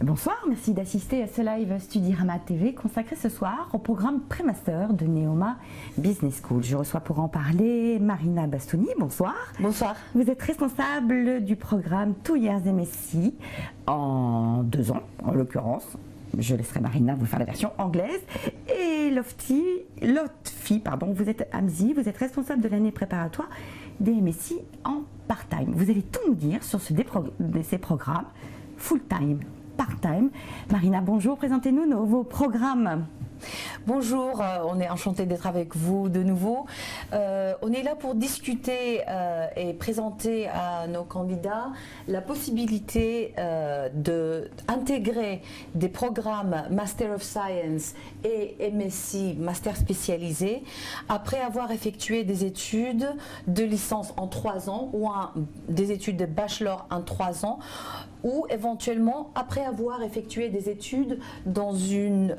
Bonsoir, merci d'assister à ce live Studirama TV consacré ce soir au programme Pré-Master de Neoma Business School. Je reçois pour en parler Marina Bastoni. Bonsoir. Bonsoir. Vous êtes responsable du programme 2 Years MSc en 2 ans, en l'occurrence. Je laisserai Marina vous faire la version anglaise. Et Lotfi, vous êtes Hamzi, vous êtes responsable de l'année préparatoire des MSc en part-time. Vous allez tout nous dire sur ces programmes full-time, part-time. Marina, bonjour, présentez-nous vos programmes. Bonjour, on est enchanté d'être avec vous de nouveau. On est là pour discuter et présenter à nos candidats la possibilité d'intégrer des programmes Master of Science et MSc, Master spécialisé, après avoir effectué des études de licence en 3 ans ou des études de bachelor en 3 ans, ou éventuellement après avoir effectué des études dans une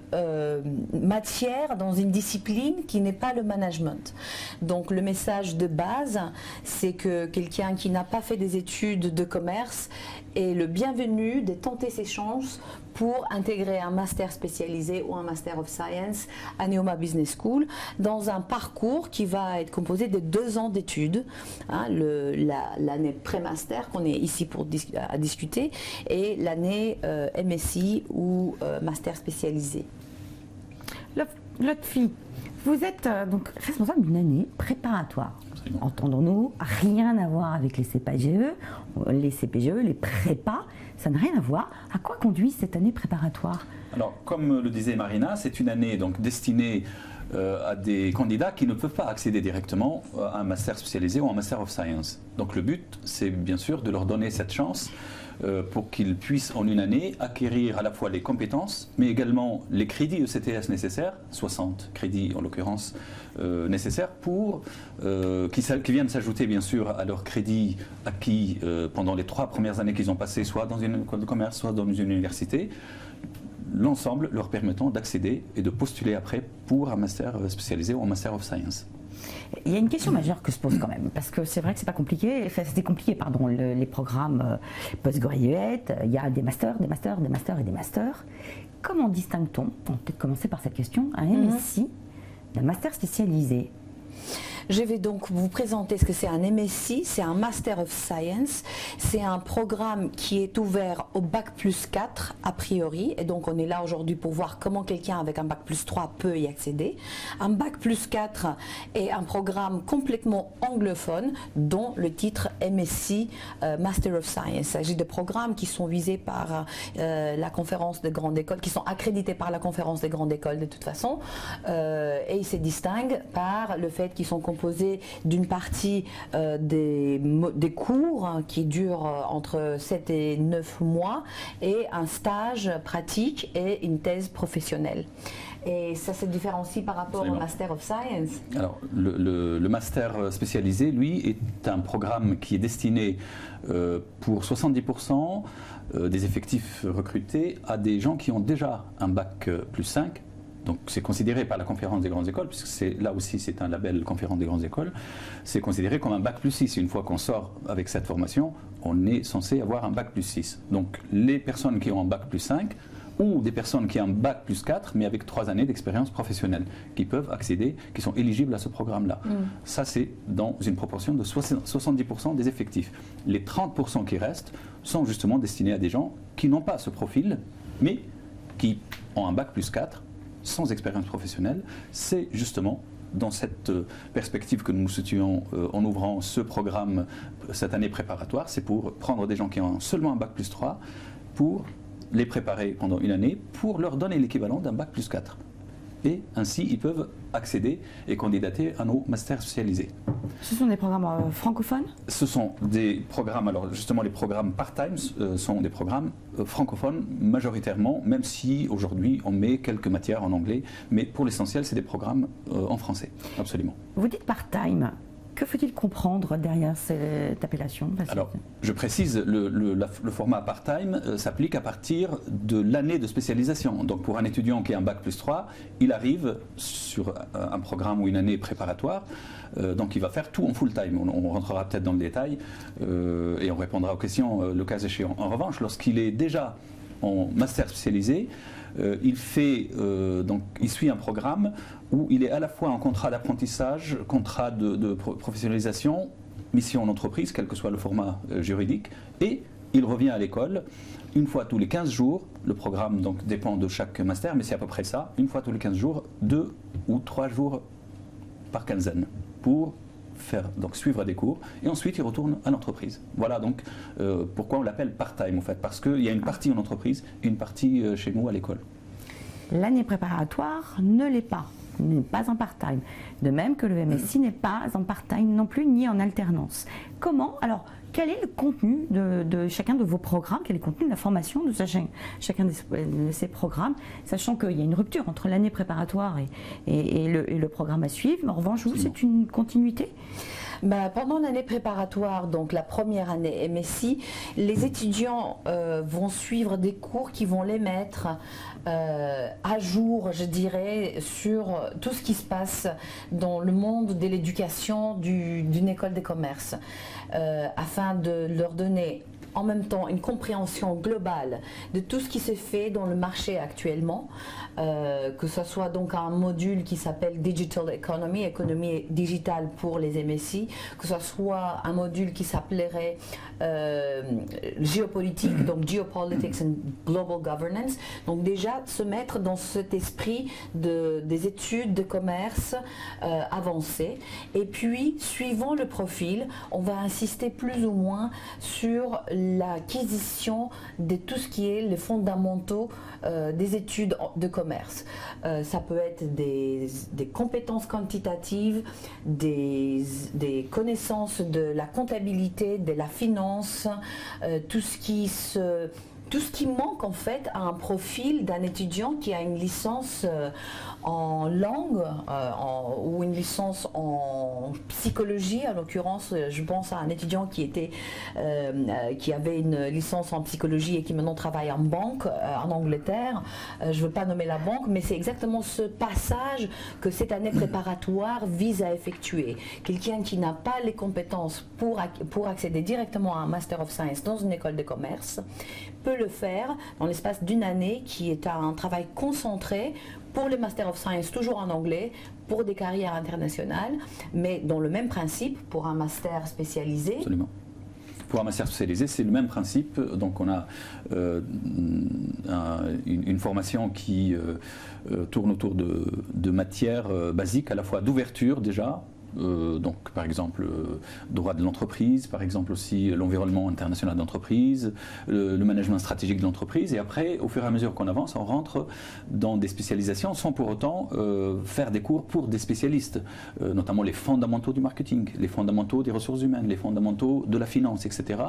matière, dans une discipline qui n'est pas le management. Donc le message de base, c'est que quelqu'un qui n'a pas fait des études de commerce est le bienvenu de tenter ses chances pour intégrer un master spécialisé ou un Master of Science à Neoma Business School dans un parcours qui va être composé de 2 ans d'études, hein, l'année pré-master qu'on est ici pour discuter et l'année MSc ou Master spécialisé. Lotfi, vous êtes donc responsable d'une année préparatoire. Entendons-nous, rien à voir avec les CPGE, les prépas, ça n'a rien à voir. À quoi conduit cette année préparatoire? Alors, comme le disait Marina, c'est une année donc destinée à des candidats qui ne peuvent pas accéder directement à un master spécialisé ou à un Master of Science. Donc le but, c'est bien sûr de leur donner cette chance pour qu'ils puissent en une année acquérir à la fois les compétences, mais également les crédits ECTS nécessaires, 60 crédits en l'occurrence nécessaires, pour qui viennent s'ajouter bien sûr à leurs crédits acquis pendant les 3 premières années qu'ils ont passées, soit dans une école de commerce, soit dans une université, l'ensemble leur permettant d'accéder et de postuler après pour un master spécialisé ou un Master of Science. Il y a une question majeure que se pose quand même, parce que c'est vrai que c'est pas compliqué, enfin, c'était compliqué, pardon, les programmes postgraduate, il y a des masters et des masters. Comment distingue-t-on, on va peut-être commencer par cette question, un MSc d'un master spécialisé? Je vais donc vous présenter ce que c'est un MSc, c'est un Master of Science, c'est un programme qui est ouvert au Bac+4 a priori, et donc on est là aujourd'hui pour voir comment quelqu'un avec un Bac+3 peut y accéder. Un Bac+4 est un programme complètement anglophone, dont le titre MSc Master of Science. Il s'agit de programmes qui sont visés par la conférence des grandes écoles, qui sont accrédités par la conférence des grandes écoles de toute façon, et ils se distinguent par le fait qu'ils sont composés d'une partie des cours qui durent entre 7 et 9 mois et un stage pratique et une thèse professionnelle. Et ça se différencie par rapport au Master of Science. Alors, le Master spécialisé, lui, est un programme qui est destiné pour 70% des effectifs recrutés à des gens qui ont déjà un Bac+5. Donc c'est considéré par la conférence des grandes écoles, puisque là aussi c'est un label conférence des grandes écoles, c'est considéré comme un Bac+6. Une fois qu'on sort avec cette formation, on est censé avoir un Bac+6. Donc les personnes qui ont un Bac+5 ou des personnes qui ont un Bac+4, mais avec 3 années d'expérience professionnelle, qui peuvent accéder, qui sont éligibles à ce programme-là. Ça, c'est dans une proportion de 70% des effectifs. Les 30% qui restent sont justement destinés à des gens qui n'ont pas ce profil, mais qui ont un Bac+4, sans expérience professionnelle. C'est justement dans cette perspective que nous nous situons en ouvrant ce programme cette année préparatoire. C'est pour prendre des gens qui ont seulement un Bac+3 pour les préparer pendant une année pour leur donner l'équivalent d'un Bac+4. Et ainsi, ils peuvent accéder et candidater à nos masters spécialisés. Ce sont des programmes francophones? Ce sont des programmes, alors justement les programmes part-time sont des programmes francophones majoritairement, même si aujourd'hui on met quelques matières en anglais, mais pour l'essentiel c'est des programmes en français, absolument. Vous dites part-time. Que faut-il comprendre derrière cette appellation? Alors, je précise, le format part-time s'applique à partir de l'année de spécialisation. Donc, pour un étudiant qui a un Bac+3, il arrive sur un programme ou une année préparatoire. Donc, il va faire tout en full-time. On rentrera peut-être dans le détail et on répondra aux questions le cas échéant. En revanche, lorsqu'il est déjà en master spécialisé, il suit un programme où il est à la fois en contrat d'apprentissage, contrat de professionnalisation, mission en entreprise, quel que soit le format juridique, et il revient à l'école une fois tous les 15 jours. Le programme donc dépend de chaque master, mais c'est à peu près ça, une fois tous les 15 jours, 2 ou 3 jours par quinzaine, pour suivre des cours, et ensuite il retourne à l'entreprise. Voilà donc pourquoi on l'appelle part-time en fait, parce qu'il y a une partie en entreprise et une partie chez nous à l'école. L'année préparatoire ne l'est pas, n'est pas en part-time. De même que le MSI n'est pas en part-time non plus, ni en alternance. Comment, alors, quel est le contenu de chacun de vos programmes, quel est le contenu de la formation de chacun de ces programmes, sachant qu'il y a une rupture entre l'année préparatoire et le programme à suivre. En revanche, vous, c'est une continuité? Pendant l'année préparatoire, donc la première année MSI, les étudiants vont suivre des cours qui vont les mettre à jour, je dirais, sur tout ce qui se passe dans le monde de l'éducation d'une école de commerce, afin de leur donner en même temps une compréhension globale de tout ce qui se fait dans le marché actuellement, que ce soit donc un module qui s'appelle Digital Economy, économie digitale pour les MSI, que ce soit un module qui s'appellerait géopolitique, donc Geopolitics and Global Governance. Donc déjà se mettre dans cet esprit des études de commerce avancées. Et puis, suivant le profil, on va insister plus ou moins sur l'acquisition de tout ce qui est les fondamentaux des études de commerce. Ça peut être des compétences quantitatives, des connaissances de la comptabilité, de la finance, tout ce qui manque en fait à un profil d'un étudiant qui a une licence en langue ou une licence en psychologie. En l'occurrence, je pense à un étudiant qui avait une licence en psychologie et qui maintenant travaille en banque en Angleterre. Je ne veux pas nommer la banque, mais c'est exactement ce passage que cette année préparatoire vise à effectuer. Quelqu'un qui n'a pas les compétences pour accéder directement à un Master of Science dans une école de commerce peut le faire dans l'espace d'une année, qui est un travail concentré pour les Master of Science, toujours en anglais, pour des carrières internationales, mais dans le même principe pour un master spécialisé. Absolument. Pour un master spécialisé, c'est le même principe. Donc on a une formation qui tourne autour de matières basiques, à la fois d'ouverture déjà, donc par exemple droit de l'entreprise, par exemple aussi l'environnement international d'entreprise, le management stratégique de l'entreprise, et après au fur et à mesure qu'on avance, on rentre dans des spécialisations sans pour autant faire des cours pour des spécialistes, notamment les fondamentaux du marketing, les fondamentaux des ressources humaines, les fondamentaux de la finance, etc.,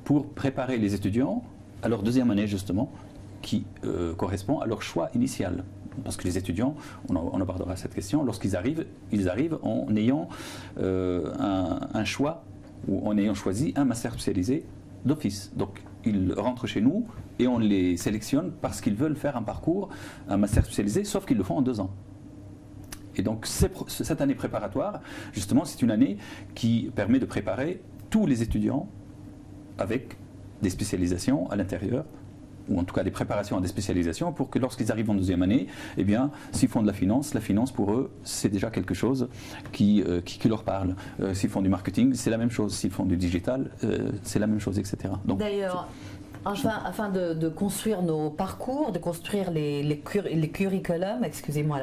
pour préparer les étudiants à leur deuxième année justement, qui correspond à leur choix initial. Parce que les étudiants, on abordera cette question, lorsqu'ils arrivent, ils arrivent en ayant un choix, ou en ayant choisi un master spécialisé d'office. Donc ils rentrent chez nous et on les sélectionne parce qu'ils veulent faire un parcours, un master spécialisé, sauf qu'ils le font en 2 ans. Et donc cette année préparatoire, justement, c'est une année qui permet de préparer tous les étudiants avec des spécialisations à l'intérieur, ou en tout cas des préparations à des spécialisations, pour que lorsqu'ils arrivent en deuxième année, eh bien, s'ils font de la finance pour eux, c'est déjà quelque chose qui leur parle. S'ils font du marketing, c'est la même chose. S'ils font du digital, c'est la même chose, etc. D'ailleurs, afin de construire nos parcours, de construire les curriculums, excusez-moi,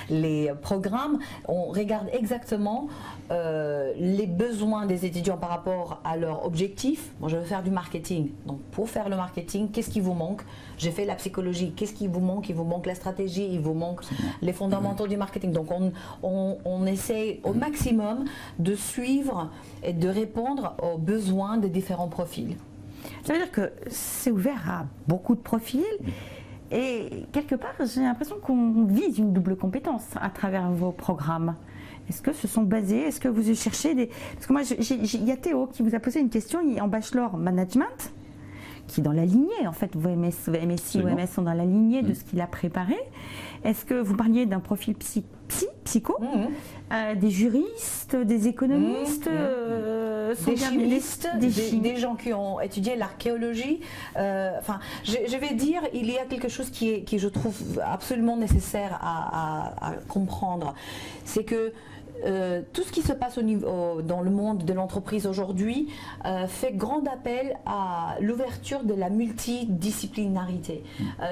les programmes, on regarde exactement les besoins des étudiants par rapport à leurs objectifs. Moi, je veux faire du marketing. Donc, pour faire le marketing, qu'est-ce qui vous manque? J'ai fait la psychologie. Qu'est-ce qui vous manque? Il vous manque la stratégie, il vous manque les fondamentaux du marketing. Donc, on essaie au maximum de suivre et de répondre aux besoins des différents profils. Ça veut dire que c'est ouvert à beaucoup de profils et quelque part j'ai l'impression qu'on vise une double compétence à travers vos programmes. Est-ce que ce sont basés, est-ce que vous cherchez des... Parce que moi, il y a Théo qui vous a posé une question, il est en bachelor management, qui est dans la lignée, en fait, vos MSI ou MS sont dans la lignée de ce qu'il a préparé. Est-ce que vous parliez d'un profil psycho, des juristes, des économistes, des chimistes, des gens qui ont étudié l'archéologie. Je vais dire, il y a quelque chose qui je trouve absolument nécessaire à comprendre. C'est que tout ce qui se passe dans le monde de l'entreprise aujourd'hui fait grand appel à l'ouverture de la multidisciplinarité.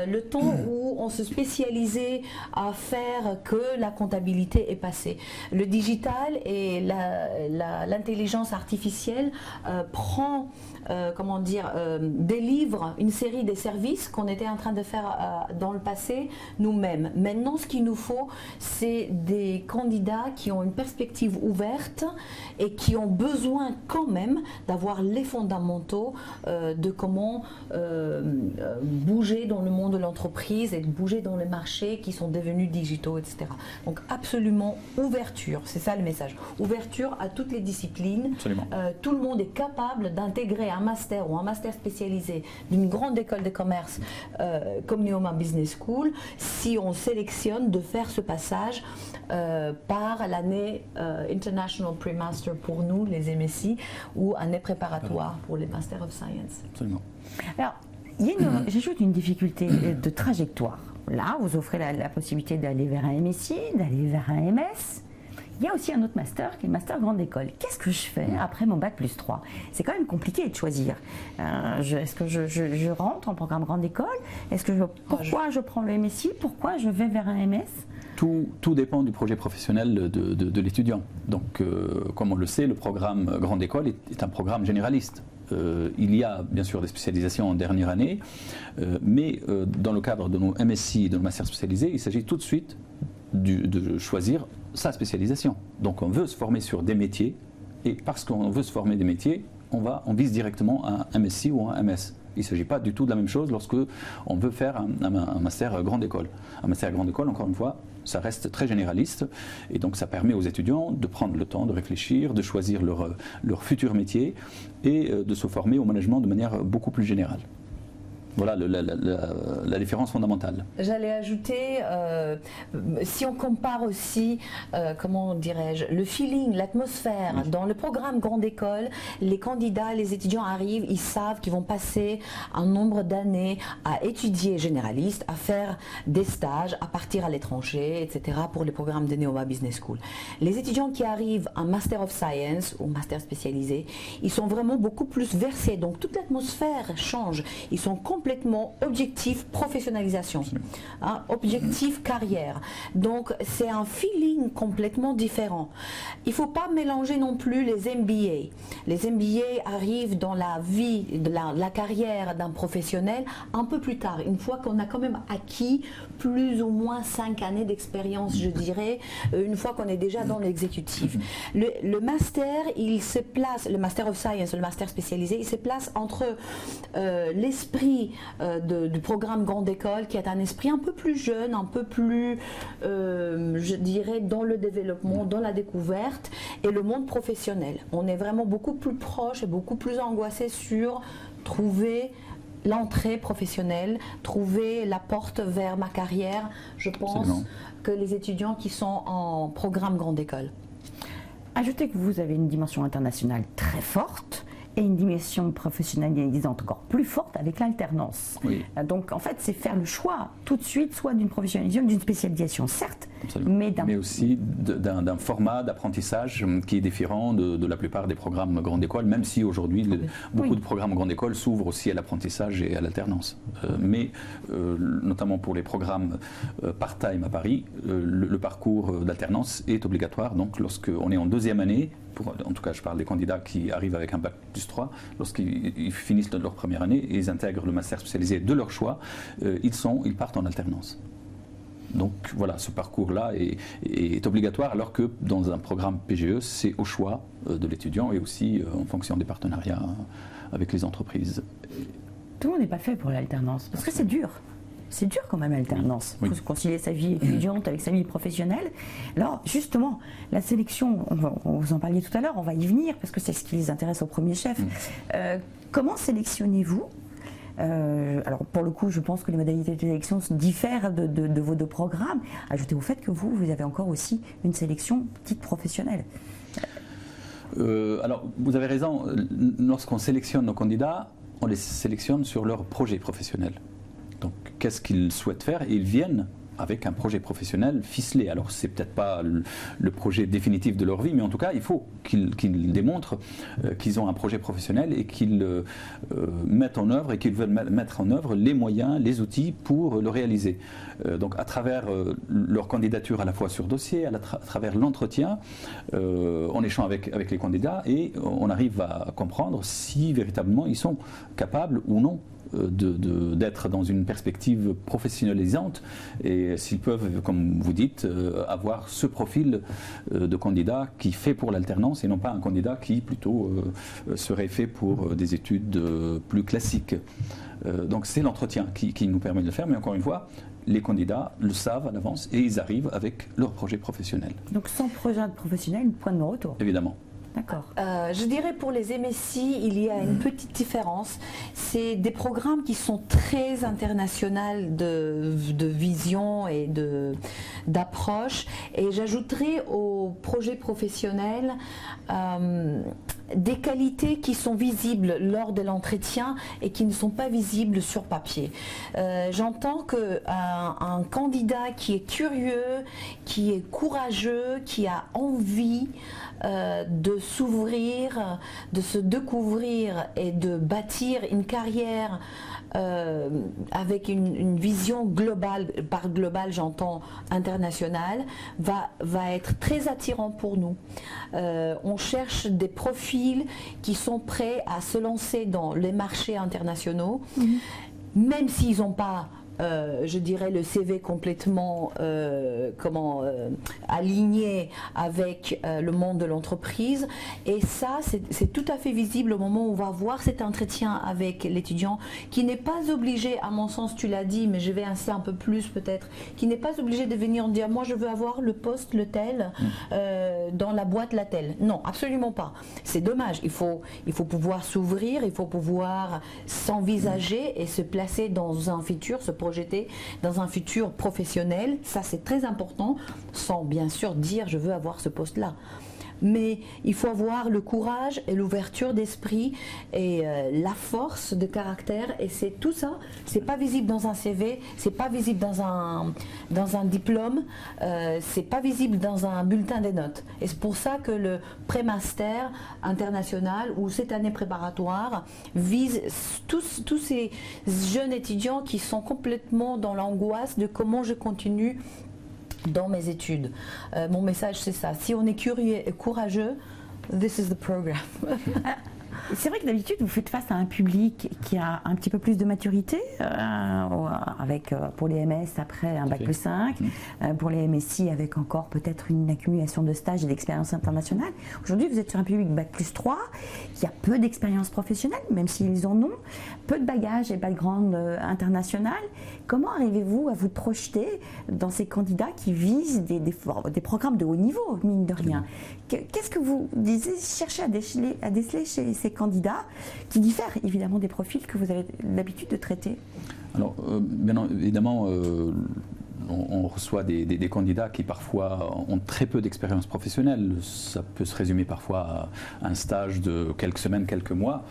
Le temps où on se spécialisait à faire que la comptabilité est passée. Le digital et l'intelligence artificielle délivre une série de services qu'on était en train de faire dans le passé nous-mêmes. Maintenant, ce qu'il nous faut, c'est des candidats qui ont une perspective ouverte et qui ont besoin quand même d'avoir les fondamentaux de comment bouger dans le monde de l'entreprise et de bouger dans les marchés qui sont devenus digitaux, etc. Donc absolument ouverture, c'est ça le message. Ouverture à toutes les disciplines. Tout le monde est capable d'intégrer un master ou un master spécialisé d'une grande école de commerce comme Neoma Business School si on sélectionne de faire ce passage par l'année International Pre-Master pour nous, les MSI, ou année préparatoire pour les Master of Science. Absolument. Alors, j'ajoute une difficulté de trajectoire. Là, vous offrez la possibilité d'aller vers un MSI, d'aller vers un MS. Il y a aussi un autre master qui est le master grande école. Qu'est-ce que je fais après mon bac plus 3? C'est quand même compliqué de choisir. Est-ce que je rentre en programme grande école? Pourquoi je prends le MSI? Pourquoi je vais vers un MS? Tout dépend du projet professionnel de l'étudiant. Donc, comme on le sait, le programme grande école est un programme généraliste. Il y a bien sûr des spécialisations en dernière année, mais dans le cadre de nos MSI et de nos masters spécialisés, il s'agit tout de suite de choisir sa spécialisation. Donc on veut se former sur des métiers, et parce qu'on veut se former des métiers, on vise directement un MSI ou un MS. Il ne s'agit pas du tout de la même chose lorsque on veut faire un master grande école. Un master grande école, encore une fois, ça reste très généraliste, et donc ça permet aux étudiants de prendre le temps de réfléchir, de choisir leur futur métier et de se former au management de manière beaucoup plus générale. Voilà la différence fondamentale. J'allais ajouter, si on compare aussi, comment dirais-je, le feeling, l'atmosphère, dans le programme grande école, les candidats, les étudiants arrivent, ils savent qu'ils vont passer un nombre d'années à étudier généraliste, à faire des stages, à partir à l'étranger, etc. pour les programmes de Neoma Business School. Les étudiants qui arrivent en Master of Science ou Master spécialisé, ils sont vraiment beaucoup plus versés, donc toute l'atmosphère change. Ils sont complètement objectif professionnalisation, objectif carrière. Donc c'est un feeling complètement différent. Il ne faut pas mélanger non plus les MBA. Les MBA arrivent dans la vie, la carrière d'un professionnel un peu plus tard, une fois qu'on a quand même acquis plus ou moins 5 années d'expérience, je dirais, une fois qu'on est déjà dans l'exécutif. Le master, il se place, le Master of Science, le master spécialisé, il se place entre l'esprit du programme grande école, qui est un esprit un peu plus jeune, un peu plus, je dirais, dans le développement, dans la découverte, et le monde professionnel. On est vraiment beaucoup plus proche et beaucoup plus angoissé sur trouver l'entrée professionnelle, trouver la porte vers ma carrière. Je pense que les étudiants qui sont en programme grande école. Ajoutez que vous avez une dimension internationale très forte et une dimension professionnalisante encore plus forte avec l'alternance. Oui. Donc en fait, c'est faire le choix tout de suite, soit d'une professionnalisation, d'une spécialisation, certes, mais aussi d'un format d'apprentissage qui est différent de la plupart des programmes grande école, même si aujourd'hui beaucoup de programmes grande école s'ouvrent aussi à l'apprentissage et à l'alternance. Mais notamment pour les programmes part-time à Paris, le parcours d'alternance est obligatoire. Donc lorsqu'on est en deuxième année, en tout cas je parle des candidats qui arrivent avec un bac plus 3, lorsqu'ils finissent leur première année et ils intègrent le master spécialisé de leur choix, ils partent en alternance. Donc voilà, ce parcours-là est obligatoire, alors que dans un programme PGE, c'est au choix de l'étudiant et aussi en fonction des partenariats avec les entreprises. Tout le monde n'est pas fait pour l'alternance, parce que c'est dur. C'est dur quand même l'alternance. Il faut concilier sa vie étudiante avec sa vie professionnelle. Alors justement, la sélection, vous en parliez tout à l'heure, on va y venir parce que c'est ce qui les intéresse au premier chef. Comment sélectionnez-vous ? Alors pour le coup, je pense que les modalités de sélection diffèrent de vos deux programmes. Ajoutez au fait que vous avez encore aussi une sélection petite professionnelle. Alors, vous avez raison, lorsqu'on sélectionne nos candidats, on les sélectionne sur leur projet professionnel. Donc, qu'est-ce qu'ils souhaitent faire? Et ils viennent avec un projet professionnel ficelé. Alors, c'est peut-être pas le projet définitif de leur vie, mais en tout cas, il faut qu'ils démontrent qu'ils ont un projet professionnel et qu'ils mettent en œuvre et qu'ils veulent mettre en œuvre les moyens, les outils pour le réaliser. Donc, à travers leur candidature à la fois sur dossier, à travers l'entretien, on échange avec les candidats et on arrive à comprendre si véritablement ils sont capables ou non d'être dans une perspective professionnalisante et s'ils peuvent, comme vous dites, avoir ce profil de candidat qui fait pour l'alternance et non pas un candidat qui plutôt serait fait pour des études plus classiques. Donc c'est l'entretien qui nous permet de le faire, mais encore une fois, les candidats le savent à l'avance et ils arrivent avec leur projet professionnel. Donc sans projet professionnel, point de non-retour. Évidemment. D'accord. Je dirais pour les MSI, il y a une petite différence. C'est des programmes qui sont très internationaux de vision et d'approche. Et j'ajouterais au projet professionnel des qualités qui sont visibles lors de l'entretien et qui ne sont pas visibles sur papier. J'entends qu'un candidat qui est curieux, qui est courageux, qui a envie de s'ouvrir, de se découvrir et de bâtir une carrière avec une vision globale, par global j'entends internationale, va être très attirant pour nous. On cherche des profils qui sont prêts à se lancer dans les marchés internationaux, même s'ils n'ont pas je dirais le CV complètement aligné avec le monde de l'entreprise, et ça c'est tout à fait visible au moment où on va voir cet entretien avec l'étudiant, qui n'est pas obligé, à mon sens tu l'as dit, mais je vais insister un peu plus peut-être, qui n'est pas obligé de venir dire moi je veux avoir le poste le tel dans la boîte la telle. Non, absolument pas. C'est dommage, il faut pouvoir s'ouvrir, il faut pouvoir s'envisager et se placer dans un futur, se projeter dans un futur professionnel. Ça c'est très important, sans bien sûr dire je veux avoir ce poste là, mais il faut avoir le courage et l'ouverture d'esprit et la force de caractère, et c'est tout ça, c'est pas visible dans un CV, c'est pas visible dans un diplôme, c'est pas visible dans un bulletin des notes, et c'est pour ça que le pré-master international ou cette année préparatoire vise tous ces jeunes étudiants qui sont complètement dans l'angoisse de comment je continue dans mes études. Mon message c'est ça, si on est curieux et courageux, this is the program. C'est vrai que d'habitude vous faites face à un public qui a un petit peu plus de maturité, avec pour les MS après un bac plus 5, pour les MSI avec encore peut-être une accumulation de stages et d'expérience internationale. Aujourd'hui vous êtes sur un public bac plus 3 qui a peu d'expérience professionnelle, même s'ils en ont, peu de bagages et background international. Comment arrivez-vous à vous projeter dans ces candidats qui visent des programmes de haut niveau, mine de rien? Qu'est-ce que vous cherchez à déceler chez ces candidats qui diffèrent évidemment des profils que vous avez l'habitude de traiter? Alors, bien évidemment, on reçoit des candidats qui parfois ont très peu d'expérience professionnelle. Ça peut se résumer parfois à un stage de quelques semaines, quelques mois.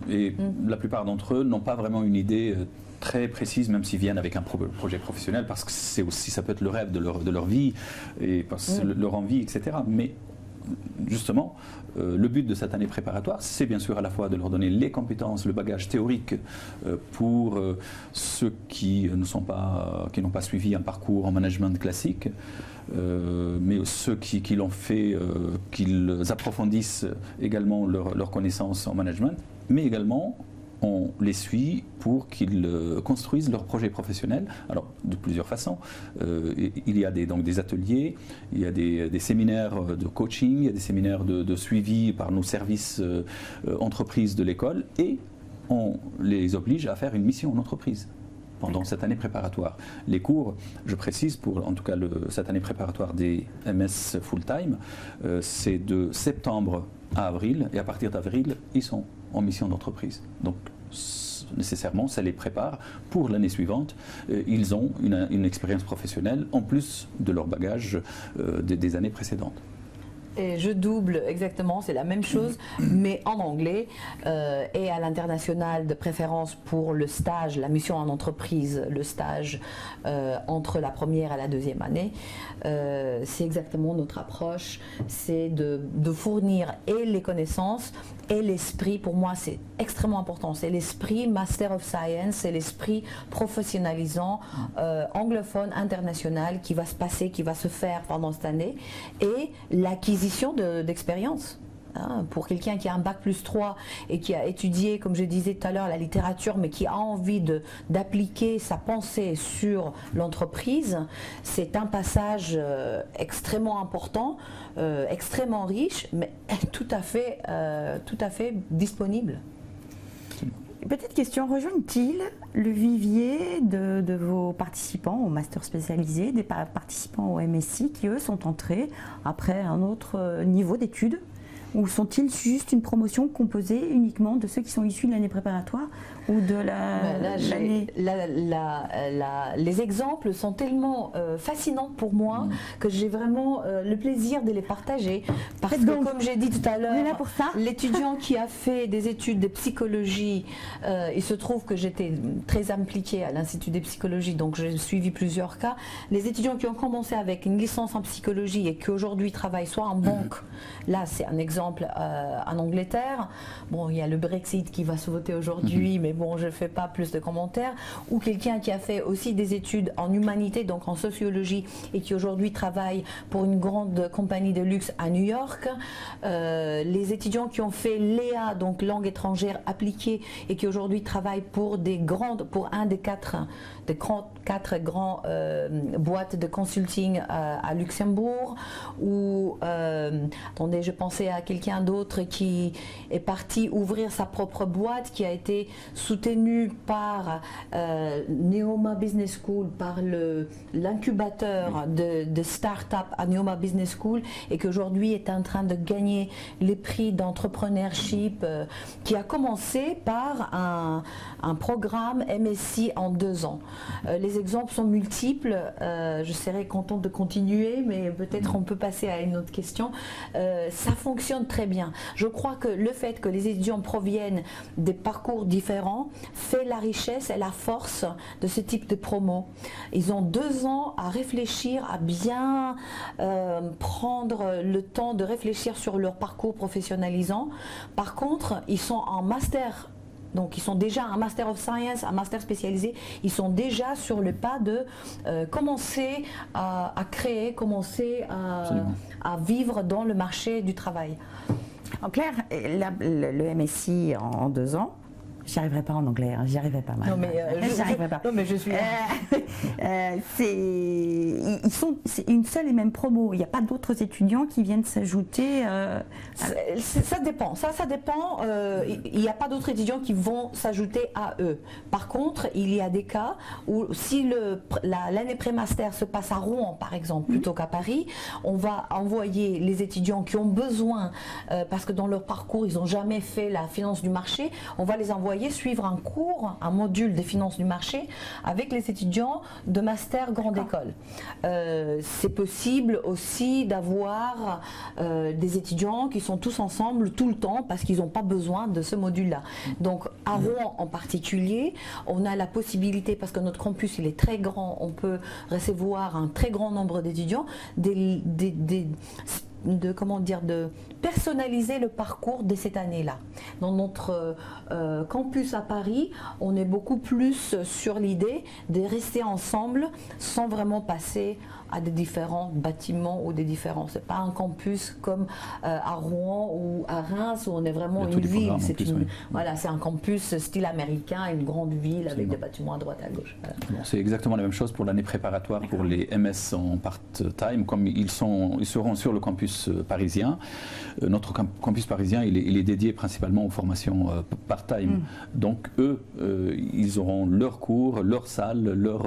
Et la plupart d'entre eux n'ont pas vraiment une idée très précise, même s'ils viennent avec un projet professionnel, parce que c'est aussi, ça peut être le rêve de leur vie, et parce que leur envie, etc. Mais justement, le but de cette année préparatoire, c'est bien sûr à la fois de leur donner les compétences, le bagage théorique pour ceux qui n'ont pas suivi un parcours en management classique, mais ceux qui l'ont fait, qu'ils approfondissent également leur connaissance en management, mais également on les suit pour qu'ils construisent leur projet professionnel. Alors, de plusieurs façons. Il y a donc des ateliers, il y a des séminaires de coaching, il y a des séminaires de suivi par nos services entreprises de l'école, et on les oblige à faire une mission en entreprise pendant cette année préparatoire. Les cours, je précise, pour en tout cas cette année préparatoire des MS full-time, c'est de septembre à avril, et à partir d'avril, ils sont en mission d'entreprise. Donc, nécessairement, ça les prépare pour l'année suivante. Ils ont une expérience professionnelle en plus de leur bagage des années précédentes. Et je double exactement, c'est la même chose, mais en anglais et à l'international de préférence pour le stage, la mission en entreprise, le stage entre la première et la deuxième année. C'est exactement notre approche, c'est de fournir et les connaissances et l'esprit. Pour moi, c'est extrêmement important. C'est l'esprit Master of Science, c'est l'esprit professionnalisant, anglophone, international qui va se passer, qui va se faire pendant cette année, et l'acquisition d'expérience. Pour quelqu'un qui a un bac+3 et qui a étudié, comme je disais tout à l'heure, la littérature, mais qui a envie d'appliquer sa pensée sur l'entreprise, c'est un passage extrêmement important, extrêmement riche, mais tout à fait disponible. Petite question, rejoignent-ils le vivier de vos participants au master spécialisé, des participants au MSI qui, eux, sont entrés après un autre niveau d'études? Ou sont-ils juste une promotion composée uniquement de ceux qui sont issus de l'année préparatoire ou de l'année... Les exemples sont tellement fascinants pour moi que j'ai vraiment le plaisir de les partager. Parce que, comme j'ai dit tout à l'heure, l'étudiant qui a fait des études de psychologie, il se trouve que j'étais très impliquée à l'Institut de psychologie, donc j'ai suivi plusieurs cas. Les étudiants qui ont commencé avec une licence en psychologie et qui aujourd'hui travaillent soit en banque, là c'est un exemple en Angleterre, bon, il y a le Brexit qui va se voter aujourd'hui, mais bon, je ne fais pas plus de commentaires, ou quelqu'un qui a fait aussi des études en humanité, donc en sociologie, et qui aujourd'hui travaille pour une grande compagnie de luxe à New York, les étudiants qui ont fait l'EA, donc langue étrangère appliquée, et qui aujourd'hui travaillent pour un des quatre grands boîtes de consulting à Luxembourg, ou attendez, je pensais à quelqu'un d'autre qui est parti ouvrir sa propre boîte, qui a été soutenu par Neoma Business School, par l'incubateur de start-up à Neoma Business School, et qui aujourd'hui est en train de gagner les prix d'entrepreneurship, qui a commencé par un programme MSI en 2 ans. Les exemples sont multiples, je serais contente de continuer, mais peut-être on peut passer à une autre question. Ça fonctionne très bien. Je crois que le fait que les étudiants proviennent des parcours différents fait la richesse et la force de ce type de promo. Ils ont 2 ans à réfléchir, à bien prendre le temps de réfléchir sur leur parcours professionnalisant. Par contre, ils sont en master. Donc ils sont déjà un Master of Science, un Master spécialisé, ils sont déjà sur le pas de commencer à créer, commencer à vivre dans le marché du travail. En clair, le MSI en 2 ans, j'y arriverai pas en anglais, hein, j'y arriverai pas mal. Non mais j'y arriverai pas. Non mais je suis. C'est une seule et même promo. Il n'y a pas d'autres étudiants qui viennent s'ajouter. Ça dépend. Ça dépend. Il n'y a pas d'autres étudiants qui vont s'ajouter à eux. Par contre, il y a des cas où si l'année pré-master se passe à Rouen, par exemple, plutôt qu'à Paris, on va envoyer les étudiants qui ont besoin, parce que dans leur parcours, ils n'ont jamais fait la finance du marché, on va les envoyer suivre un cours, un module des finances du marché avec les étudiants de master grande école. C'est possible aussi d'avoir des étudiants qui sont tous ensemble tout le temps parce qu'ils n'ont pas besoin de ce module-là. Donc à Rouen en particulier, on a la possibilité, parce que notre campus il est très grand, on peut recevoir un très grand nombre d'étudiants, de personnaliser le parcours de cette année-là. Dans notre campus à Paris, on est beaucoup plus sur l'idée de rester ensemble sans vraiment passer à des différents bâtiments ou des différents. C'est pas un campus comme à Rouen ou à Reims où on est vraiment une ville. Voilà, c'est un campus style américain, une grande ville avec des bâtiments à droite à gauche. Voilà. Bon, c'est exactement la même chose pour l'année préparatoire pour les MS en part-time, comme ils seront sur le campus parisien. Notre campus parisien, il est dédié principalement aux formations part-time. Donc eux, ils auront leurs cours, leur salle, leur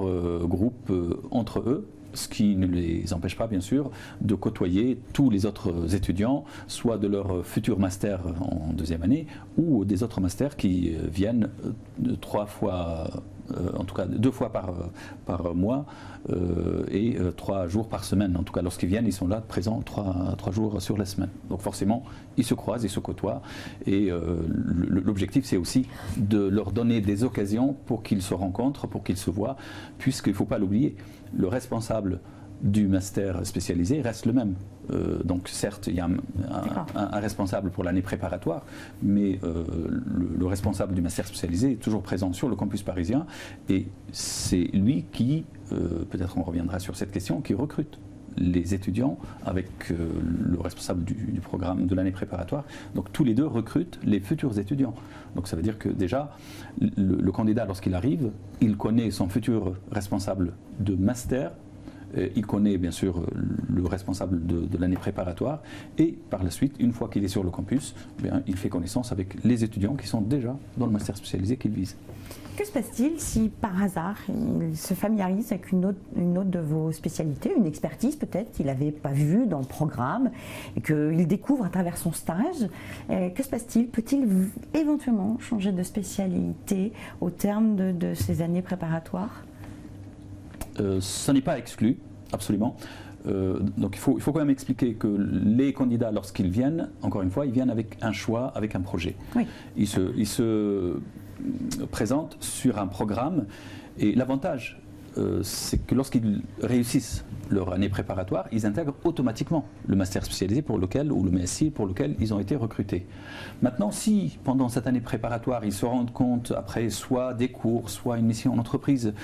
groupe entre eux, ce qui ne les empêche pas, bien sûr, de côtoyer tous les autres étudiants, soit de leur futur master en 2e année, ou des autres masters qui viennent 3 fois en tout cas 2 fois par mois et 3 jours par semaine. En tout cas, lorsqu'ils viennent, ils sont là présents 3 jours sur la semaine. Donc forcément, ils se croisent, ils se côtoient. Et l'objectif, c'est aussi de leur donner des occasions pour qu'ils se rencontrent, pour qu'ils se voient, puisqu'il ne faut pas l'oublier, le responsable du master spécialisé reste le même. Donc certes, il y a un responsable pour l'année préparatoire, mais le responsable du master spécialisé est toujours présent sur le campus parisien et c'est lui qui, peut-être on reviendra sur cette question, qui recrute les étudiants avec le responsable du programme de l'année préparatoire. Donc tous les deux recrutent les futurs étudiants. Donc ça veut dire que déjà, le candidat, lorsqu'il arrive, il connaît son futur responsable de master. Il connaît bien sûr le responsable de l'année préparatoire et par la suite, une fois qu'il est sur le campus, bien, il fait connaissance avec les étudiants qui sont déjà dans le master spécialisé qu'il vise. Que se passe-t-il si par hasard il se familiarise avec une autre de vos spécialités, une expertise peut-être qu'il n'avait pas vue dans le programme et qu'il découvre à travers son stage? Que se passe-t-il? Peut-il éventuellement changer de spécialité au terme de ces années préparatoires? Ce n'est pas exclu, absolument. Donc il faut quand même expliquer que les candidats, lorsqu'ils viennent, encore une fois, ils viennent avec un choix, avec un projet. Oui. Ils se présentent sur un programme et l'avantage, c'est que lorsqu'ils réussissent leur année préparatoire, ils intègrent automatiquement le master spécialisé pour lequel, ou le MSI pour lequel ils ont été recrutés. Maintenant, si pendant cette année préparatoire, ils se rendent compte, après soit des cours, soit une mission en entreprise,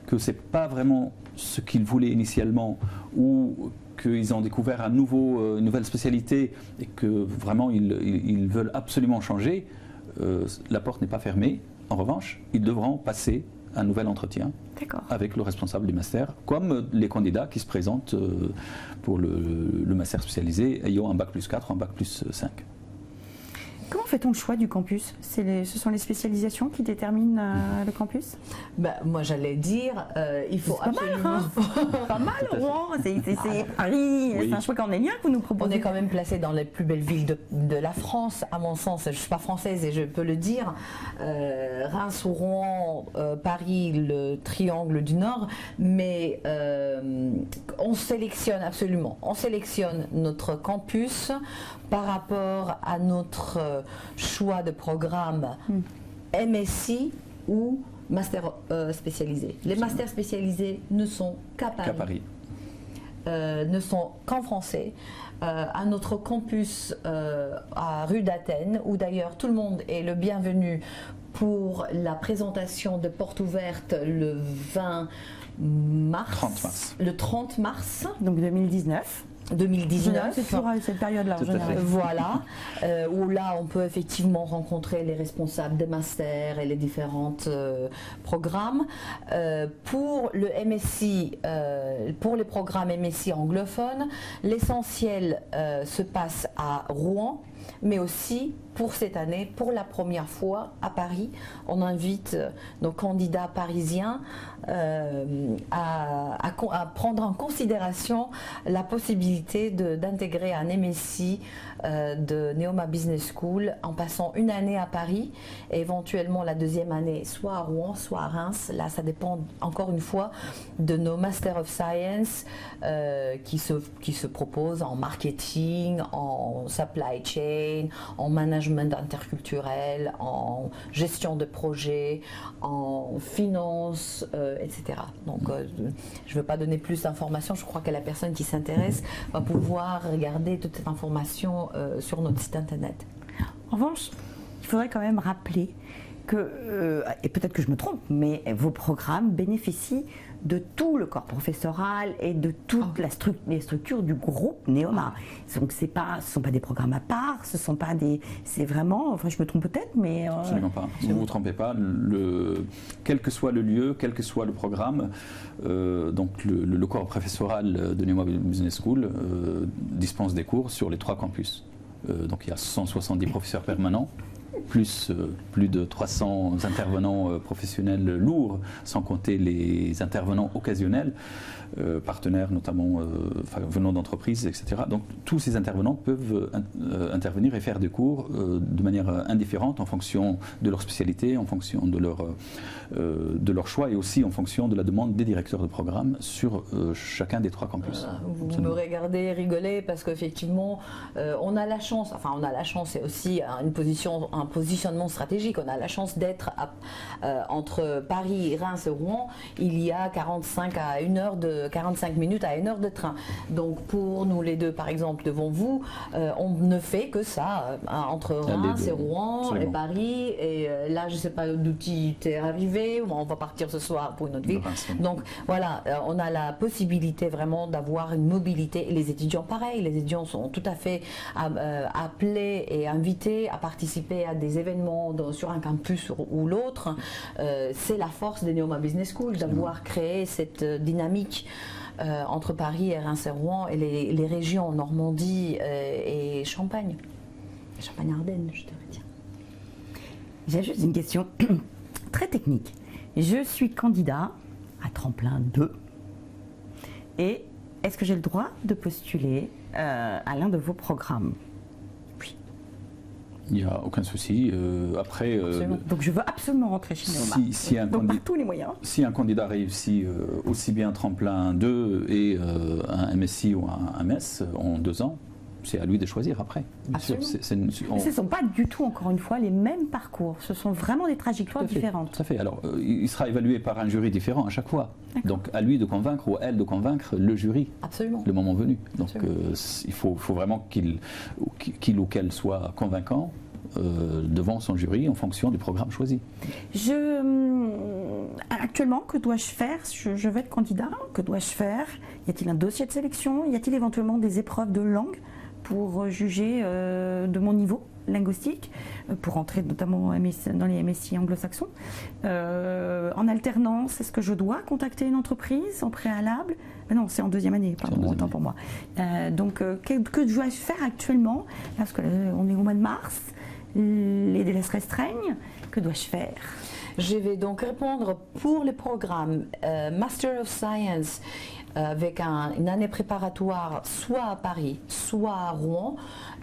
que ce n'est pas vraiment ce qu'ils voulaient initialement, ou qu'ils ont découvert une nouvelle spécialité et que vraiment ils veulent absolument changer, la porte n'est pas fermée. En revanche, ils devront passer un nouvel entretien avec le responsable du master, comme les candidats qui se présentent pour le master spécialisé ayant un bac+4 ou un bac+5. Comment fait-on le choix du campus? Ce sont les spécialisations qui déterminent le campus? Moi j'allais dire, il faut absolument... Pas mal, Rouen, c'est Paris, oui. C'est un choix cornélien que vous nous proposez. On est quand même placé dans les plus belles villes de la France, à mon sens. Je ne suis pas française et je peux le dire. Reims, Rouen, Paris, le triangle du Nord. Mais on sélectionne absolument. On sélectionne notre campus par rapport à notre choix de programme MSI ou master spécialisé. Les masters spécialisés ne sont qu'à Paris. Ne sont qu'en français. À notre campus à rue d'Athènes, où d'ailleurs tout le monde est le bienvenu pour la présentation de Porte Ouverte le 20 mars. 30 mars. Le 30 mars. Donc 2019. 2019. C'est toujours cette période-là en général. Voilà, où là on peut effectivement rencontrer les responsables des masters et les différents programmes. Pour le MSI, pour les programmes MSI anglophones, l'essentiel se passe à Rouen, mais aussi pour cette année, pour la première fois à Paris, on invite nos candidats parisiens à prendre en considération la possibilité d'intégrer un MSI de Neoma Business School en passant une année à Paris et éventuellement la deuxième année soit à Rouen, soit à Reims. Là, ça dépend encore une fois de nos Master of Science qui se proposent en marketing, en supply chain, en management interculturel, en gestion de projet, en finance, etc. Donc je ne veux pas donner plus d'informations, je crois que la personne qui s'intéresse va pouvoir regarder toute cette information sur notre site internet. En revanche, il faudrait quand même rappeler que, et peut-être que je me trompe, mais vos programmes bénéficient de tout le corps professoral et de toutes les structures du groupe Neoma. Donc ce ne sont pas des programmes à part, ce sont pas des... C'est vraiment... Enfin, je me trompe peut-être, mais... Absolument pas. Ne vous trompez pas. Quel que soit le lieu, quel que soit le programme, donc le corps professoral de Neoma Business School dispense des cours sur les 3 campus. Donc il y a 170 professeurs permanents plus de 300 intervenants professionnels lourds, sans compter les intervenants occasionnels, partenaires notamment venant d'entreprises, etc. Donc tous ces intervenants peuvent intervenir et faire des cours de manière indifférente en fonction de leur spécialité, en fonction de leur choix et aussi en fonction de la demande des directeurs de programme sur chacun des 3 campus. Vous me regardez rigoler parce qu'effectivement on a la chance, c'est aussi un positionnement stratégique, on a la chance d'être entre Paris, Reims et Rouen, il y a 45 minutes à 1 heure de train. Donc pour nous les deux par exemple devant vous, on ne fait que ça, entre Reims et Rouen. Absolument. Et Paris, et là je ne sais pas d'où tu es arrivé, on va partir ce soir pour une autre ville. Donc voilà, on a la possibilité vraiment d'avoir une mobilité, et les étudiants pareil, les étudiants sont tout à fait appelés et invités à participer à des événements sur un campus ou l'autre. C'est la force des Neoma Business School d'avoir créé cette dynamique entre Paris et Reims et Rouen et les régions Normandie et Champagne. Champagne-Ardenne, je devrais dire. J'ai juste une question très technique. Je suis candidat à Tremplin 2 et est-ce que j'ai le droit de postuler à l'un de vos programmes? Oui. Il n'y a aucun souci. Après, donc je veux absolument rentrer chez Neoma. Donc par tous les moyens. Si un candidat réussit aussi bien Tremplin 2 et un MSI ou un MS en 2 ans, c'est à lui de choisir après. Ce ne sont pas du tout, encore une fois, les mêmes parcours. Ce sont vraiment des trajectoires différentes. Tout à fait. Alors, il sera évalué par un jury différent à chaque fois. Donc, à lui de convaincre ou à elle de convaincre le jury. Absolument. Le moment venu. Donc, il faut vraiment qu'il ou qu'elle soit convaincant devant son jury en fonction du programme choisi. Actuellement, que dois-je faire? Je vais être candidat. Que dois-je faire? Y a-t-il un dossier de sélection? Y a-t-il éventuellement des épreuves de langue pour juger de mon niveau linguistique, pour entrer notamment dans les MSI anglo-saxons? En alternance, est-ce que je dois contacter une entreprise en préalable? Non, c'est en 2e année, pardon, autant pour moi. Donc, que dois-je faire actuellement? Parce qu'on est au mois de mars, les délais se restreignent. Que dois-je faire? Je vais donc répondre pour les programmes Master of Science avec une année préparatoire soit à Paris, soit à Rouen.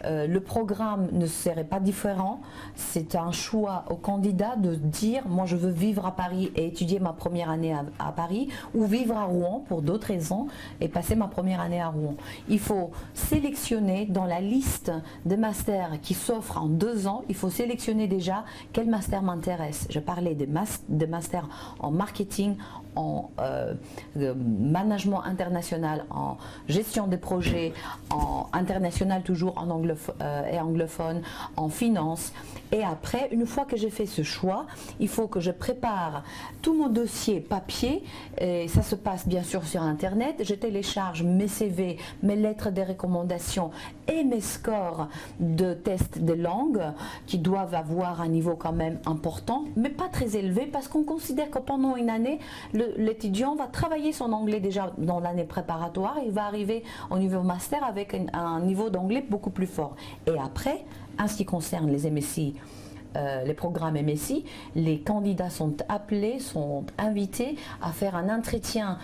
Le programme ne serait pas différent. C'est un choix au candidat de dire moi je veux vivre à Paris et étudier ma première année à Paris, ou vivre à Rouen pour d'autres raisons et passer ma première année à Rouen. Il faut sélectionner dans la liste des masters qui s'offrent en 2 ans, il faut sélectionner déjà quel master m'intéresse. Je parlais de masters en marketing, en management international, en gestion des projets, en international toujours en anglophone, en finance. Et après, une fois que j'ai fait ce choix, il faut que je prépare tout mon dossier papier, et ça se passe bien sûr sur Internet. Je télécharge mes CV, mes lettres de recommandation et mes scores de tests de langue qui doivent avoir un niveau quand même important, mais pas très élevé, parce qu'on considère que pendant une année, l'étudiant va travailler son anglais déjà dans l'année préparatoire et il va arriver au niveau master avec un niveau d'anglais beaucoup plus fort. Et après, en ce qui concerne les MSI, les programmes MSI, les candidats sont appelés, sont invités à faire un entretien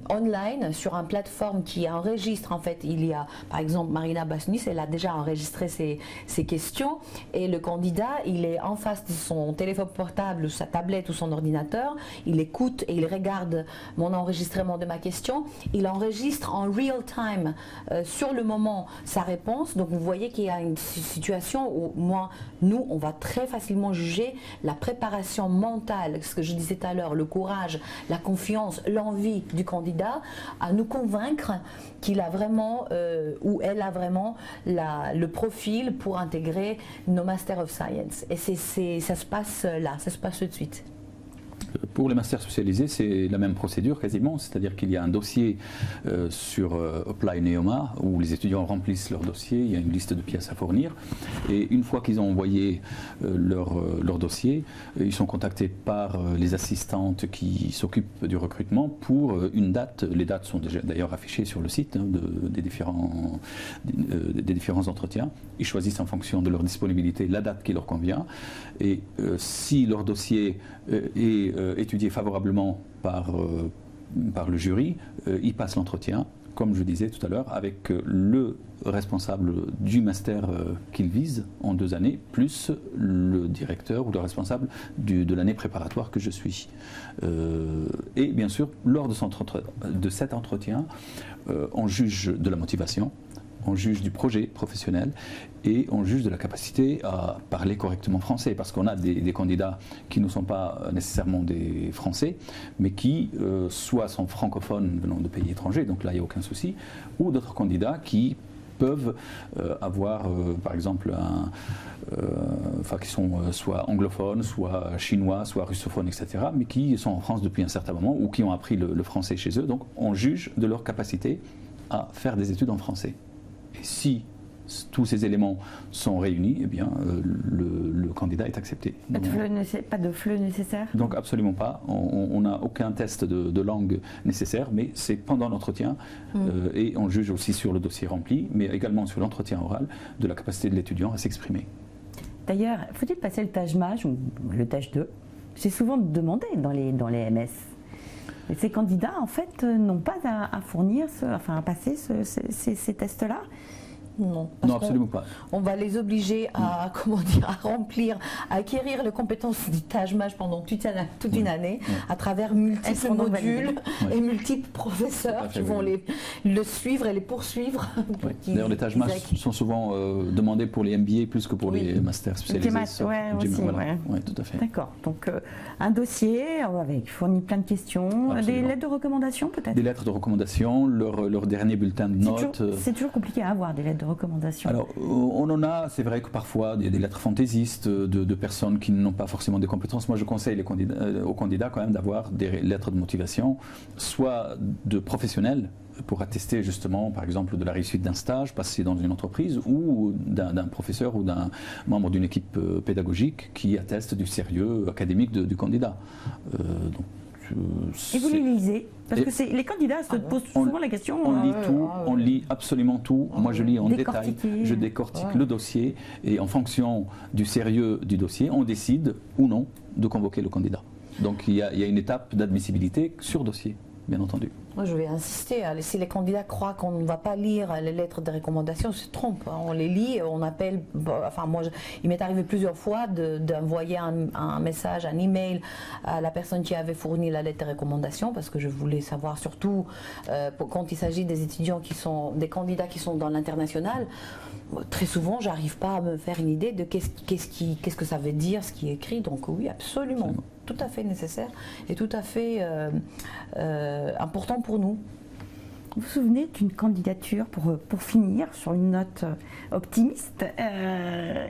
online, sur une plateforme qui enregistre. En fait, il y a par exemple Marina Basnis, elle a déjà enregistré ses questions, et le candidat, il est en face de son téléphone portable, sa tablette ou son ordinateur, il écoute et il regarde mon enregistrement de ma question, il enregistre en real time sur le moment sa réponse. Donc vous voyez qu'il y a une situation où nous, on va très facilement juger la préparation mentale, ce que je disais tout à l'heure, le courage, la confiance, l'envie du candidat à nous convaincre qu'il a vraiment, ou elle a vraiment le profil pour intégrer nos Masters of Science. Et ça se passe là, ça se passe tout de suite. Pour les masters spécialisés, c'est la même procédure quasiment, c'est-à-dire qu'il y a un dossier sur Apply Neoma où les étudiants remplissent leur dossier, il y a une liste de pièces à fournir et une fois qu'ils ont envoyé leur dossier, ils sont contactés par les assistantes qui s'occupent du recrutement pour une date. Les dates sont déjà d'ailleurs affichées sur le site des différents entretiens. Ils choisissent en fonction de leur disponibilité la date qui leur convient et si leur dossier est étudié favorablement par le jury, ils passent l'entretien, comme je disais tout à l'heure, avec le responsable du master qu'ils visent en 2 années, plus le directeur ou le responsable de l'année préparatoire que je suis. Et bien sûr, lors de cet entretien, on juge de la motivation, on juge du projet professionnel et on juge de la capacité à parler correctement français, parce qu'on a des candidats qui ne sont pas nécessairement des Français, mais qui soit sont francophones venant de pays étrangers, donc là il n'y a aucun souci, ou d'autres candidats qui peuvent avoir par exemple qui sont soit anglophones, soit chinois, soit russophones, etc., mais qui sont en France depuis un certain moment ou qui ont appris le français chez eux, donc on juge de leur capacité à faire des études en français. Et si tous ces éléments sont réunis, eh bien, le candidat est accepté. Pas de FLE nécessaire? Donc absolument pas. On n'a aucun test de langue nécessaire, mais c'est pendant l'entretien et on juge aussi sur le dossier rempli, mais également sur l'entretien oral de la capacité de l'étudiant à s'exprimer. D'ailleurs, faut-il passer le TAJMAJ ou le TAJ2? C'est souvent demandé dans les MS. Et ces candidats, en fait, n'ont pas à fournir, à passer ces tests-là? Non, non, absolument pas. On va les obliger à, à remplir, à acquérir les compétences du TAJMAJ pendant toute une année, à travers multiples modules et multiples professeurs qui vont le suivre et les poursuivre. D'ailleurs, les TAJMAJ sont souvent demandés pour les MBA plus que pour les masters spécialisés. Oui, tout à fait. D'accord. Donc, un dossier avec fourni plein de questions, des lettres de recommandation peut-être? Des lettres de recommandation, leur dernier bulletin de notes. C'est toujours compliqué à avoir des lettres de recommandation. Alors, on en a, c'est vrai que parfois, des lettres fantaisistes de personnes qui n'ont pas forcément des compétences. Moi, je conseille aux candidats quand même d'avoir des lettres de motivation, soit de professionnels, pour attester justement, par exemple, de la réussite d'un stage passé dans une entreprise, ou d'un professeur ou d'un membre d'une équipe pédagogique qui atteste du sérieux académique du candidat. Et vous les lisez? Parce que les candidats se posent souvent la question. On lit tout, on lit absolument tout. Moi, je lis en détail, je décortique le dossier et en fonction du sérieux du dossier, on décide ou non de convoquer le candidat. Donc, il y a une étape d'admissibilité sur dossier, bien entendu. Moi, je vais insister. Si les candidats croient qu'on ne va pas lire les lettres de recommandation, ils se trompent. On les lit, on appelle. Enfin, moi, il m'est arrivé plusieurs fois d'envoyer un message, un email à la personne qui avait fourni la lettre de recommandation, parce que je voulais savoir, surtout quand il s'agit des étudiants des candidats qui sont dans l'international. Très souvent, j'arrive pas à me faire une idée de qu'est-ce que ça veut dire, ce qui est écrit. Donc oui, absolument. Tout à fait nécessaire et tout à fait important pour nous. Vous vous souvenez d'une candidature, pour finir sur une note optimiste,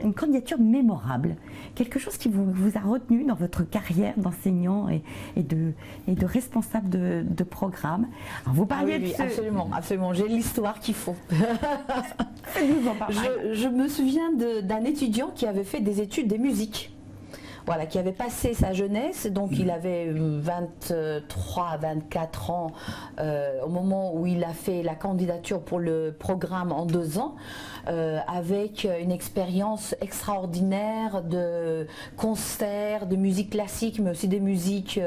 une candidature mémorable, quelque chose qui vous a retenu dans votre carrière d'enseignant et de responsable de programme? Alors, vous parliez oui, absolument, j'ai l'histoire qu'il faut. Faites-nous en parler. Je me souviens d'un étudiant qui avait fait des études de musique. Voilà, qui avait passé sa jeunesse, donc il avait 23, 24 ans au moment où il a fait la candidature pour le programme en 2 ans, avec une expérience extraordinaire de concerts, de musique classique, mais aussi des musiques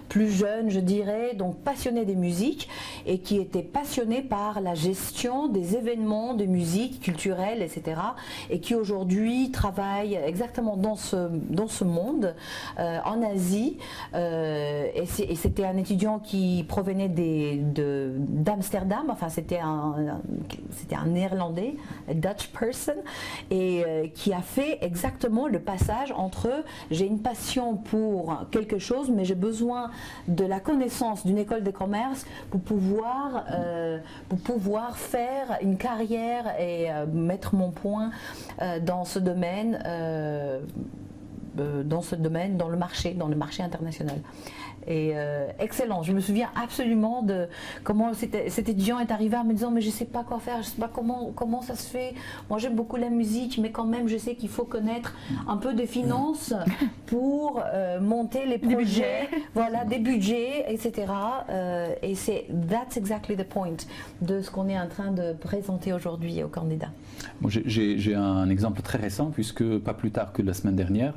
plus jeunes, je dirais, donc passionné des musiques, et qui était passionné par la gestion des événements de musique culturelle, etc., et qui aujourd'hui travaille exactement dans ce monde en Asie, et c'était un étudiant qui provenait d'Amsterdam, enfin c'était un néerlandais, a Dutch person, et qui a fait exactement le passage entre j'ai une passion pour quelque chose, mais j'ai besoin de la connaissance d'une école de commerce pour pouvoir faire une carrière et mettre mon point dans ce domaine. dans ce domaine, dans le marché international. Et excellent. Je me souviens absolument de comment cet étudiant est arrivé en me disant mais je ne sais pas quoi faire, je ne sais pas comment ça se fait. Moi j'aime beaucoup la musique, mais quand même je sais qu'il faut connaître un peu de finances pour monter les projets, voilà, des budgets, etc. Et that's exactly the point de ce qu'on est en train de présenter aujourd'hui aux candidats. Bon, j'ai un exemple très récent puisque pas plus tard que la semaine dernière,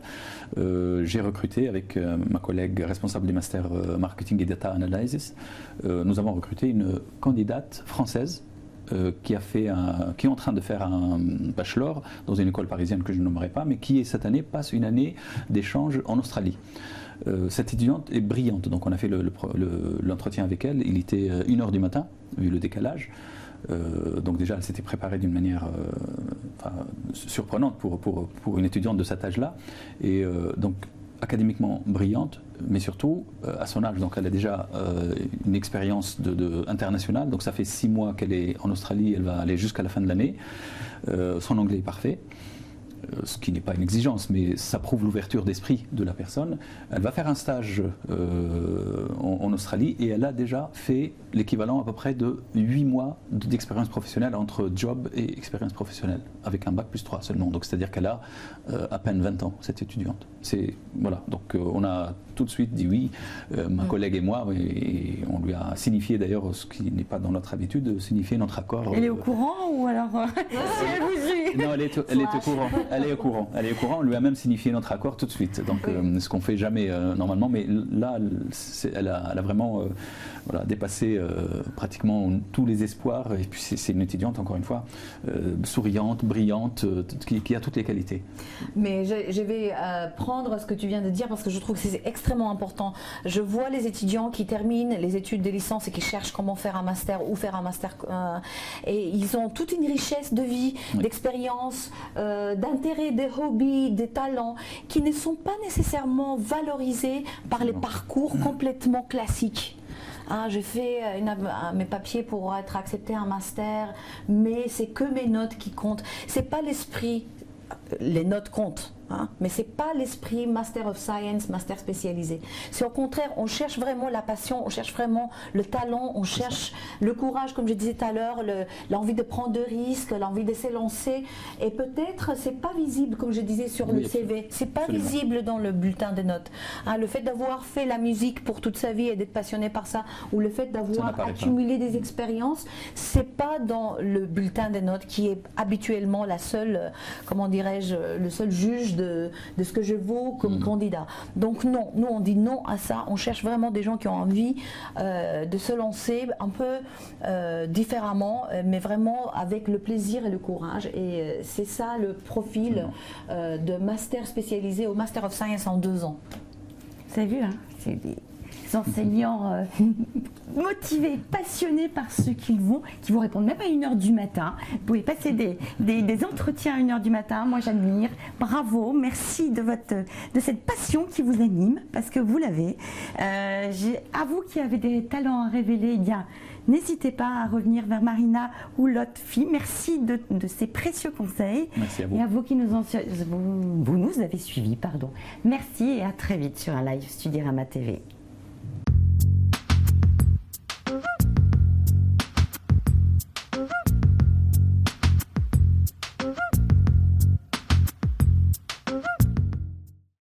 j'ai recruté avec ma collègue responsable du master marketing et data analysis, nous avons recruté une candidate française qui est en train de faire un bachelor dans une école parisienne que je ne nommerai pas, mais qui cette année passe une année d'échange en Australie. Cette étudiante est brillante, donc on a fait l'entretien avec elle, il était 1h du matin, vu le décalage. Donc déjà, elle s'était préparée d'une manière surprenante pour une étudiante de cet âge-là. Et donc, académiquement brillante, mais surtout, à son âge, donc elle a déjà une expérience internationale. Donc ça fait 6 mois qu'elle est en Australie, elle va aller jusqu'à la fin de l'année. Son anglais est parfait. Ce qui n'est pas une exigence, mais ça prouve l'ouverture d'esprit de la personne. Elle va faire un stage en Australie et elle a déjà fait l'équivalent à peu près de 8 mois d'expérience professionnelle entre job et expérience professionnelle, avec un bac plus 3 seulement. Donc c'est-à-dire qu'elle a à peine 20 ans, cette étudiante. Voilà. Donc on a tout de suite dit oui, ma collègue et moi, et on lui a signifié d'ailleurs, ce qui n'est pas dans notre habitude, signifier notre accord. Elle est au courant ou alors si elle vous suit? Non, elle est au courant. Elle est au courant. On lui a même signifié notre accord tout de suite. Donc, ce qu'on fait jamais normalement, mais là, elle a vraiment dépassé pratiquement tous les espoirs. Et puis, c'est une étudiante, encore une fois, souriante, brillante, qui a toutes les qualités. Mais je vais prendre ce que tu viens de dire parce que je trouve que c'est extrêmement important. Je vois les étudiants qui terminent les études de licence et qui cherchent comment faire un master ou faire un master. Et ils ont toute une richesse de vie, d'expérience, d'intérêt, des hobbies, des talents qui ne sont pas nécessairement valorisés par les parcours complètement classiques. J'ai fait mes papiers pour être accepté à un master, mais c'est que mes notes qui comptent. C'est pas l'esprit. Les notes comptent, mais ce n'est pas l'esprit Master of Science, Master spécialisé. C'est au contraire, on cherche vraiment la passion, on cherche vraiment le talent, on cherche le courage, comme je disais tout à l'heure, l'envie de prendre de risques, l'envie de s'élancer. Et peut-être, ce n'est pas visible, comme je disais, sur le CV. Ce n'est pas visible dans le bulletin de notes. Le fait d'avoir fait la musique pour toute sa vie et d'être passionné par ça, ou le fait d'avoir accumulé des expériences, ce n'est pas dans le bulletin de notes qui est habituellement la seule, comment dirais-je, le seul juge de ce que je vaux comme candidat. Donc non, nous on dit non à ça, on cherche vraiment des gens qui ont envie de se lancer un peu différemment, mais vraiment avec le plaisir et le courage. Et c'est ça le profil de master spécialisé au Master of Science en 2 ans. Vous avez vu, c'est des enseignants motivés, passionnés par ce qu'ils vont, qui vous répondent même à 1h du matin. Vous pouvez passer des entretiens à 1h du matin. Moi, j'admire. Bravo, merci de cette passion qui vous anime, parce que vous l'avez. À vous qui avez des talents à révéler, eh bien, n'hésitez pas à revenir vers Marina ou l'autre fille. Merci de ces précieux conseils. Merci à vous. Et à vous qui nous vous nous avez suivis, pardon. Merci et à très vite sur un live Studyrama TV.